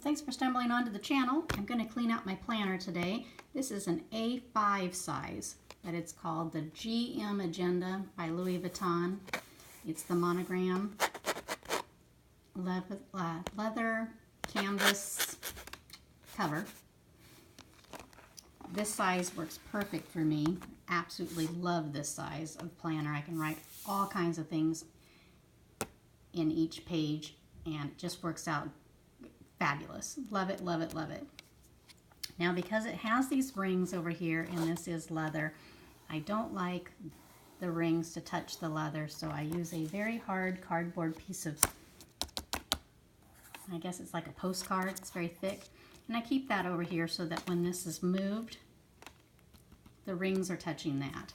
Thanks for stumbling onto the channel. I'm going to clean out my planner today. This is an A5 size, but it's called the GM Agenda by Louis Vuitton. It's the monogram, leather canvas cover. This size works perfect for me. Absolutely love this size of planner. I can write all kinds of things in each page and it just works out fabulous. Love it, love it, love it. Now because it has these rings over here and this is leather, I don't like the rings to touch the leather, so I use a very hard cardboard piece of, I guess it's like a postcard. It's very thick. And I keep that over here so that when this is moved, the rings are touching that.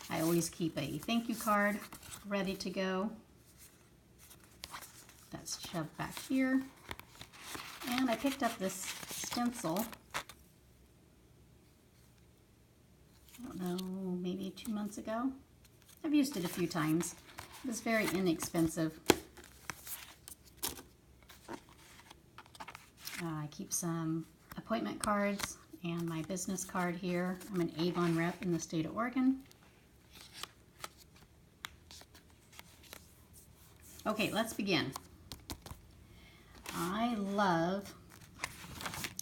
I always keep a thank you card ready to go. That's shoved back here. And I picked up this stencil, I don't know, maybe 2 months ago. I've used it a few times. It was very inexpensive. I keep some appointment cards and my business card here. I'm an Avon rep in the state of Oregon. Okay, let's begin. I love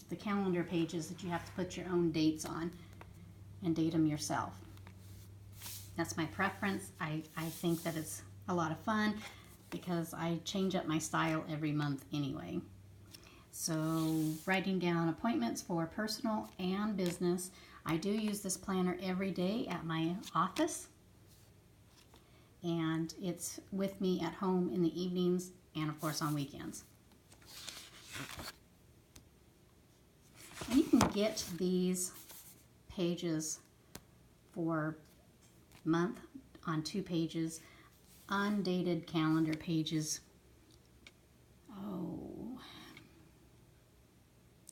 the calendar pages that you have to put your own dates on and date them yourself. That's my preference. I think that it's a lot of fun because I change up my style every month anyway. So writing down appointments for personal and business. I do use this planner every day at my office, and it's with me at home in the evenings and of course on weekends. And you can get these pages for month on 2 pages, undated calendar pages. Oh,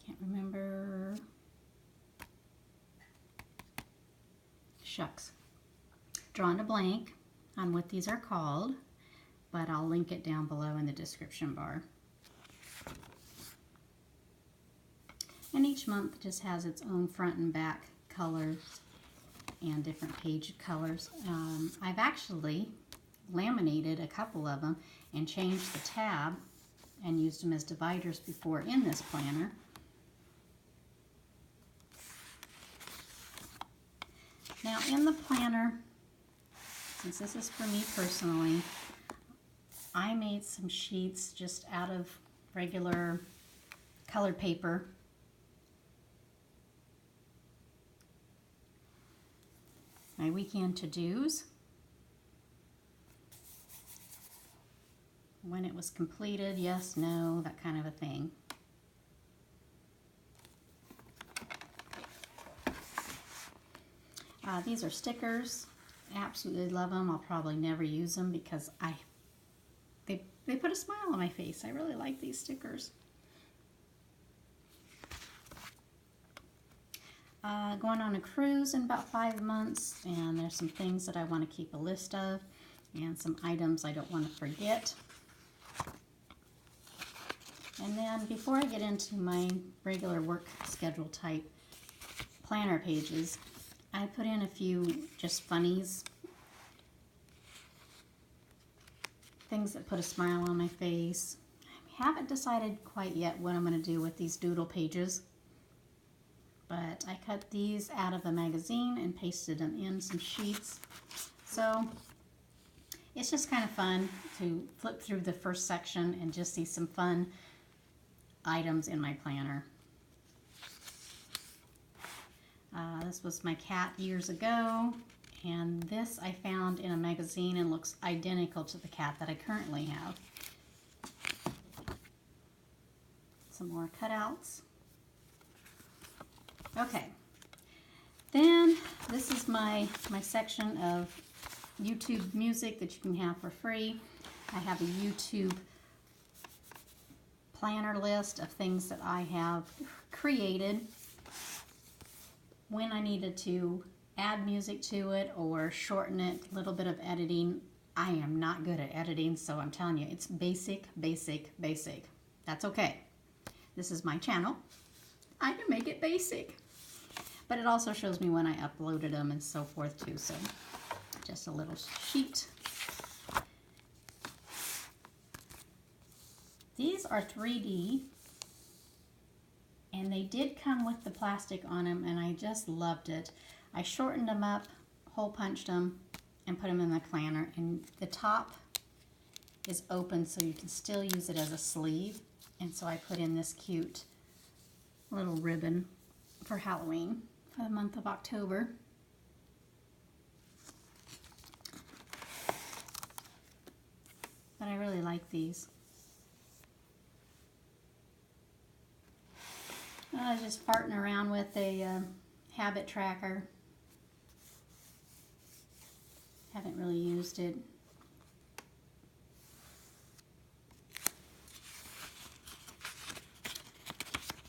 can't remember. Shucks. Drawn a blank on what these are called, but I'll link it down below in the description bar. And each month just has its own front and back colors and different page colors. I've actually laminated a couple of them and changed the tab and used them as dividers before in this planner. Now in the planner, since this is for me personally, I made some sheets just out of regular colored paper. My weekend to-dos, when it was completed, yes, no, that kind of a thing. These are stickers. Absolutely love them. I'll probably never use them because they put a smile on my face. I really like these stickers. Going on a cruise in about 5 months, and there's some things that I want to keep a list of and some items I don't want to forget. And then before I get into my regular work schedule type planner pages, I put in a few just funnies, things that put a smile on my face. I haven't decided quite yet what I'm going to do with these doodle pages. But I cut these out of a magazine and pasted them in some sheets. So it's just kind of fun to flip through the first section and just see some fun items in my planner. This was my cat years ago, and this I found in a magazine and looks identical to the cat that I currently have. Some more cutouts. Okay, then this is my section of YouTube music that you can have for free. I have a YouTube planner list of things that I have created when I needed to add music to it or shorten it, a little bit of editing. I am not good at editing, so I'm telling you, it's basic, basic, basic. That's okay. This is my channel. I can make it basic. But it also shows me when I uploaded them and so forth too. So just a little sheet. These are 3D. And they did come with the plastic on them, and I just loved it. I shortened them up, hole punched them, and put them in the planner. And the top is open, so you can still use it as a sleeve. And so I put in this cute little ribbon for Halloween for the month of October. But I really like these. I was just farting around with a habit tracker. Haven't really used it.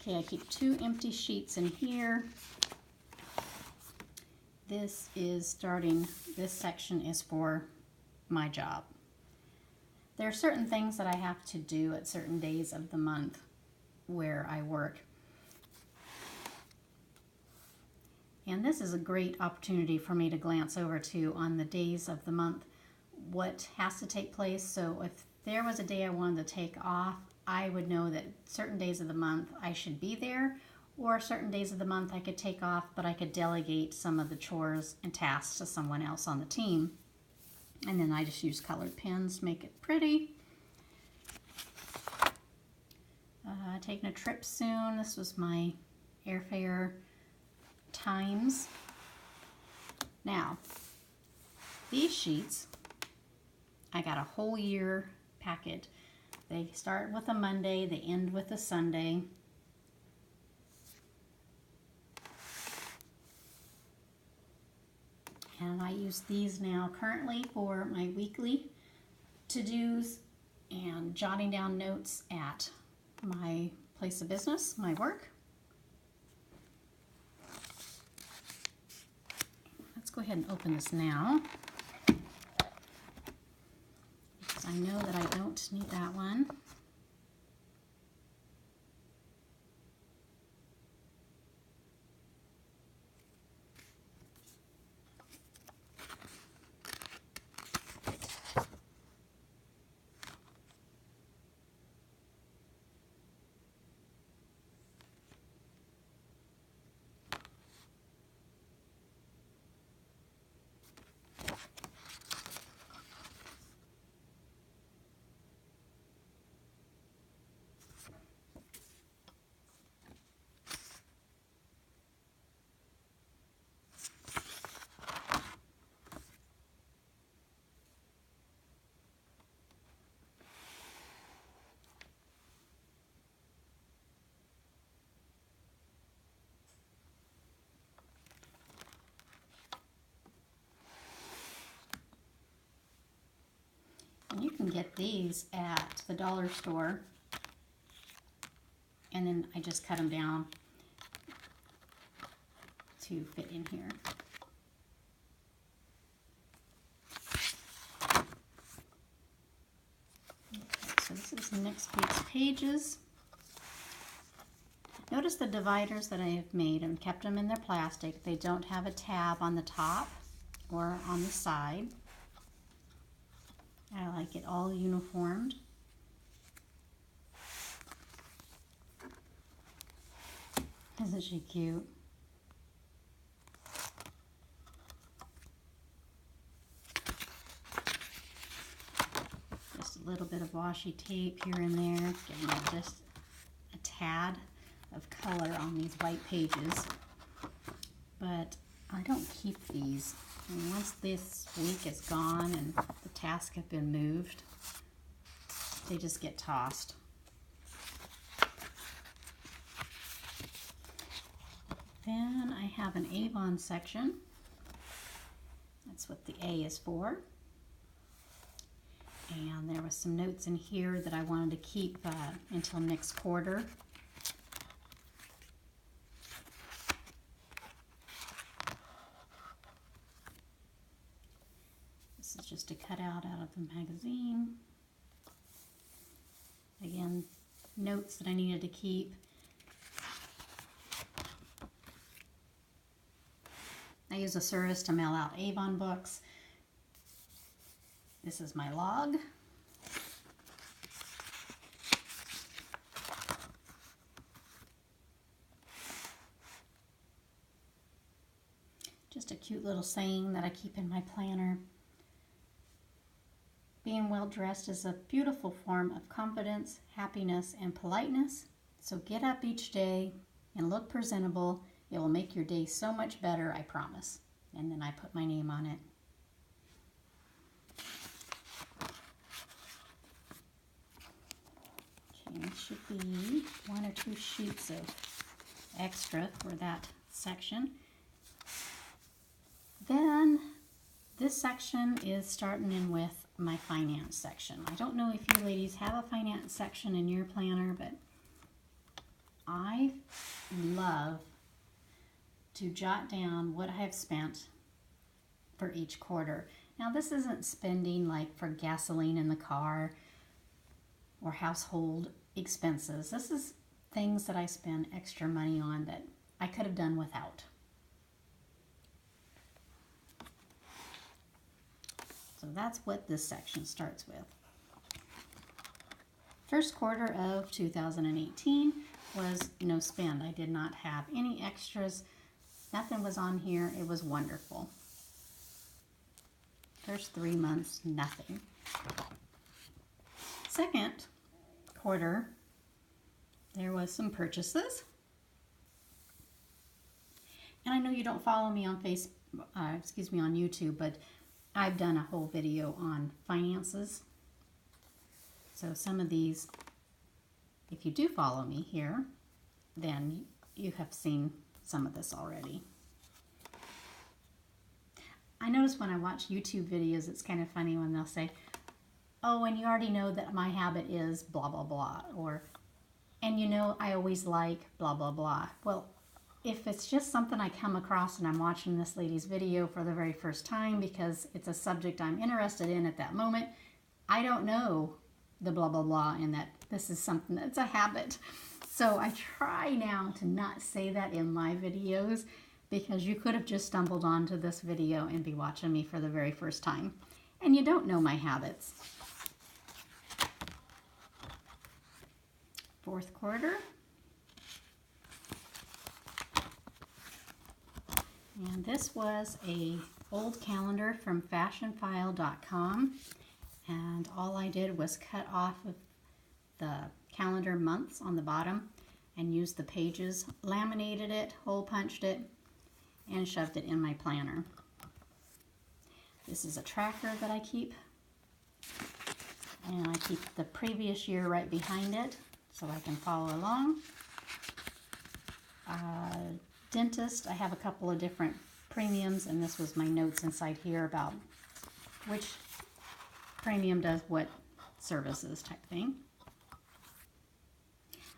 Okay, I keep 2 empty sheets in here. This section is for my job. There are certain things that I have to do at certain days of the month where I work. And this is a great opportunity for me to glance over to on the days of the month what has to take place. So if there was a day I wanted to take off, I would know that certain days of the month I should be there, or certain days of the month I could take off, but I could delegate some of the chores and tasks to someone else on the team. And then I just use colored pens to make it pretty. Taking a trip soon. This was my airfare times. Now, these sheets, I got a whole year packet. They start with a Monday, they end with a Sunday. And I use these now currently for my weekly to-dos and jotting down notes at my place of business, my work. Let's go ahead and open this now, because I know that I don't need that one. And you can get these at the dollar store, and then I just cut them down to fit in here. Okay, so this is next week's pages. Notice the dividers that I have made and kept them in their plastic. They don't have a tab on the top or on the side. I like it all uniformed. Isn't she cute? Just a little bit of washi tape here and there, giving it just a tad of color on these white pages. But I don't keep these. And once this week is gone and the tasks have been moved, they just get tossed. Then I have an Avon section. That's what the A is for. And there was some notes in here that I wanted to keep until next quarter. This is just a cutout out of the magazine. Again, notes that I needed to keep. I use a service to mail out Avon books. This is my log. Just a cute little saying that I keep in my planner. Being well dressed is a beautiful form of confidence, happiness, and politeness. So get up each day and look presentable. It will make your day so much better, I promise. And then I put my name on it. Okay, it should be 1 or 2 sheets of extra for that section. Then this section is starting in with my finance section. I don't know if you ladies have a finance section in your planner, but I love to jot down what I have spent for each quarter. Now this isn't spending like for gasoline in the car or household expenses. This is things that I spend extra money on that I could have done without. So that's what this section starts with. First quarter of 2018 was no spend. I did not have any extras. Nothing was on here. It was wonderful. First 3 months, nothing. Second quarter, there was some purchases. And I know you don't follow me on on YouTube, but I've done a whole video on finances. So some of these, if you do follow me here, then you have seen some of this already. I notice when I watch YouTube videos, it's kind of funny when they'll say, oh, and you already know that my habit is blah, blah, blah, or, and you know I always like blah, blah, blah. Well, if it's just something I come across and I'm watching this lady's video for the very first time because it's a subject I'm interested in at that moment, I don't know the blah, blah, blah, and that this is something that's a habit. So I try now to not say that in my videos because you could have just stumbled onto this video and be watching me for the very first time. And you don't know my habits. Fourth quarter. And this was a old calendar from fashionfile.com, and all I did was cut off of the calendar months on the bottom and used the pages, laminated it, hole punched it, and shoved it in my planner. This is a tracker that I keep, and I keep the previous year right behind it so I can follow along. Dentist, I have a couple of different premiums, and this was my notes inside here about which premium does what services type thing.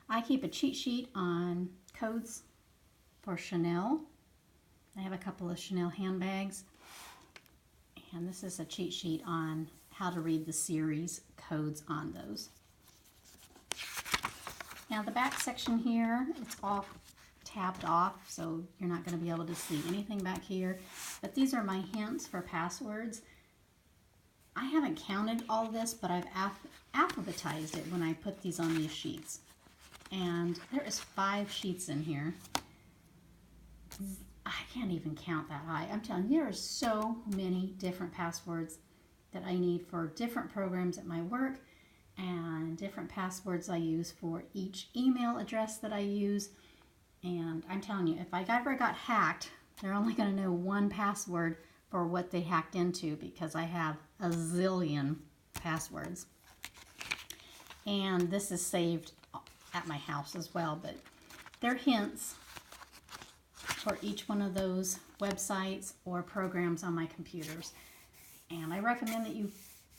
I keep a cheat sheet on codes for Chanel. I have a couple of Chanel handbags, and this is a cheat sheet on how to read the series codes on those. Now the back section here, it's all tabbed off, so you're not going to be able to see anything back here. But these are my hints for passwords. I haven't counted all this, but I've alphabetized it when I put these on these sheets. And there is 5 sheets in here. I can't even count that high. I'm telling you, there are so many different passwords that I need for different programs at my work, and different passwords I use for each email address that I use. And I'm telling you, if I ever got hacked, they're only going to know one password for what they hacked into, because I have a zillion passwords. And this is saved at my house as well, but they're hints for each one of those websites or programs on my computers. And I recommend that you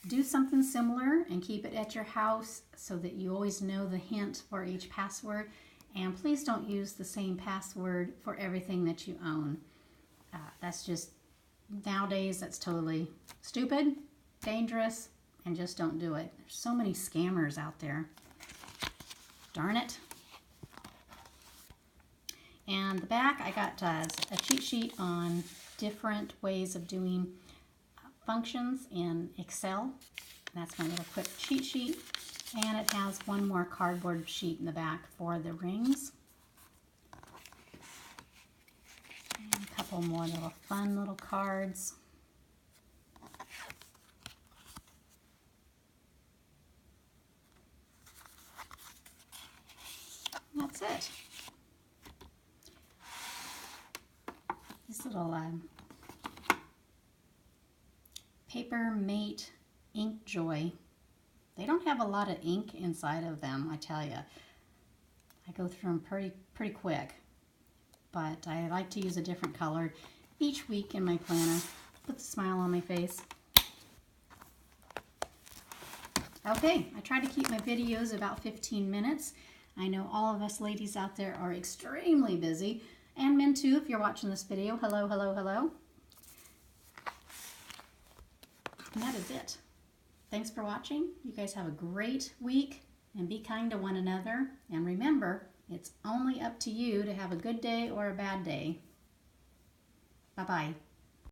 do something similar and keep it at your house so that you always know the hint for each password. And please don't use the same password for everything that you own. That's just, nowadays, that's totally stupid, dangerous, and just don't do it. There's so many scammers out there. Darn it. And the back, I got a cheat sheet on different ways of doing functions in Excel. That's my little quick cheat sheet. And it has one more cardboard sheet in the back for the rings. And a couple more little fun little cards. And that's it. These little Paper Mate Ink Joy. They don't have a lot of ink inside of them, I tell you. I go through them pretty quick. But I like to use a different color each week in my planner. Puts a smile on my face. Okay, I try to keep my videos about 15 minutes. I know all of us ladies out there are extremely busy. And men too, if you're watching this video. Hello, hello, hello. And that is it. Thanks for watching. You guys have a great week and be kind to one another. And remember, it's only up to you to have a good day or a bad day. Bye-bye.